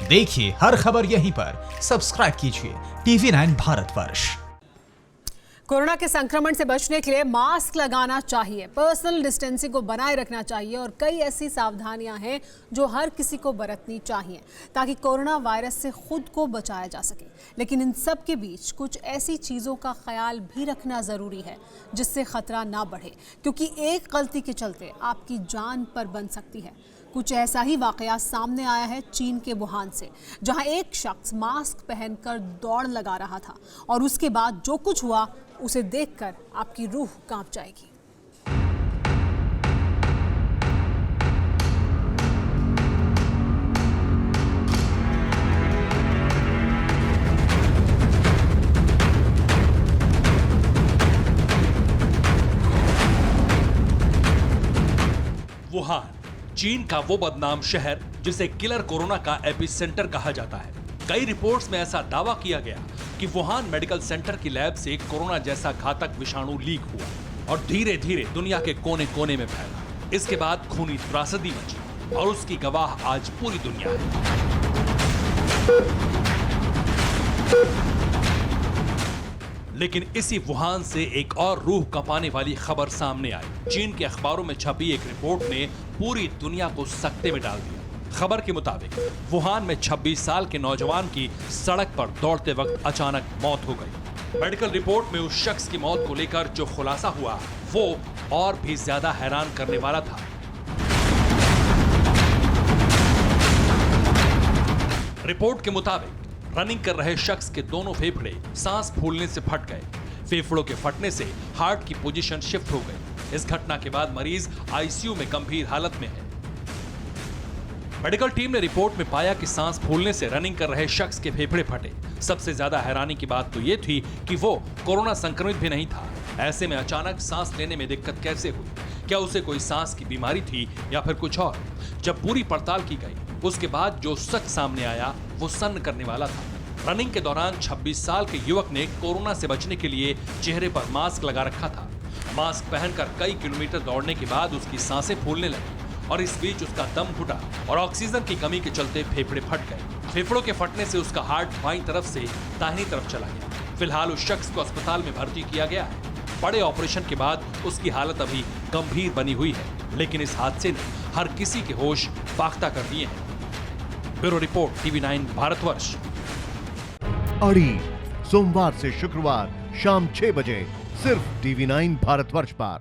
देखिए हर खबर यहीं पर, सब्सक्राइब कीजिए TV9 भारतवर्ष। कोरोना के संक्रमण से बचने के लिए मास्क लगाना चाहिए, पर्सनल डिस्टेंसिंग को बनाए रखना चाहिए और कई ऐसी सावधानियां हैं जो हर किसी को बरतनी चाहिए ताकि कोरोना वायरस से खुद को बचाया जा सके। लेकिन इन सब के बीच कुछ ऐसी चीज़ों का ख्याल भी रखना ज़रूरी है जिससे खतरा ना बढ़े, क्योंकि एक गलती के चलते आपकी जान पर बन सकती है। कुछ ऐसा ही वाकया सामने आया है चीन के वुहान से, जहां एक शख्स मास्क पहनकर दौड़ लगा रहा था और उसके बाद जो कुछ हुआ उसे देखकर आपकी रूह कांप जाएगी। वुहान, चीन का वो बदनाम शहर जिसे किलर कोरोना का एपिसेंटर कहा जाता है। कई रिपोर्ट्स में ऐसा दावा किया गया कि वुहान मेडिकल सेंटर की लैब से कोरोना जैसा घातक विषाणु लीक हुआ और धीरे धीरे दुनिया के कोने कोने में फैला। इसके बाद खूनी त्रासदी मची और उसकी गवाह आज पूरी दुनिया है। लेकिन इसी वुहान से एक और रूह कंपाने वाली खबर सामने आई। चीन के अखबारों में छपी एक रिपोर्ट ने पूरी दुनिया को सकते में डाल दिया। खबर के मुताबिक वुहान में 26 साल के नौजवान की सड़क पर दौड़ते वक्त अचानक मौत हो गई। मेडिकल रिपोर्ट में उस शख्स की मौत को लेकर जो खुलासा हुआ वो और भी ज्यादा हैरान करने वाला था। रिपोर्ट के मुताबिक रनिंग कर रहे शख्स के दोनों फेफड़े सांस फूलने से फट गए। फेफड़ों के फटने से हार्ट की पोजीशन शिफ्ट हो गई। इस घटना के बाद मरीज आईसीयू में गंभीर हालत में है। मेडिकल टीम ने रिपोर्ट में पाया कि सांस फूलने से रनिंग कर रहे शख्स के फेफड़े फटे। सबसे ज्यादा हैरानी की बात तो यह थी कि वो कोरोना संक्रमित भी नहीं था। ऐसे में अचानक सांस लेने में दिक्कत कैसे हुई? क्या उसे कोई सांस की बीमारी थी या फिर कुछ और? जब पूरी पड़ताल की गई उसके बाद जो सच सामने आया वो सन्न करने वाला था। रनिंग के दौरान 26 साल के युवक ने कोरोना से बचने के लिए चेहरे पर मास्क लगा रखा था। मास्क पहनकर कई किलोमीटर दौड़ने के बाद उसकी सांसें फूलने लगी और इस बीच उसका दम घुटा और ऑक्सीजन की कमी के चलते फेफड़े फट गए। फेफड़ों के फटने से उसका हार्ट बाईं तरफ से दाहिनी तरफ चला गया। फिलहाल उस शख्स को अस्पताल में भर्ती किया गया है। बड़े ऑपरेशन के बाद उसकी हालत अभी गंभीर बनी हुई है, लेकिन इस हादसे ने हर किसी के होश फाख्ता कर दिए हैं। Bureau report TV9 Bharatvarsh. अड़ी सोमवार से शुक्रवार शाम 6 बजे सिर्फ TV9 भारतवर्ष पर।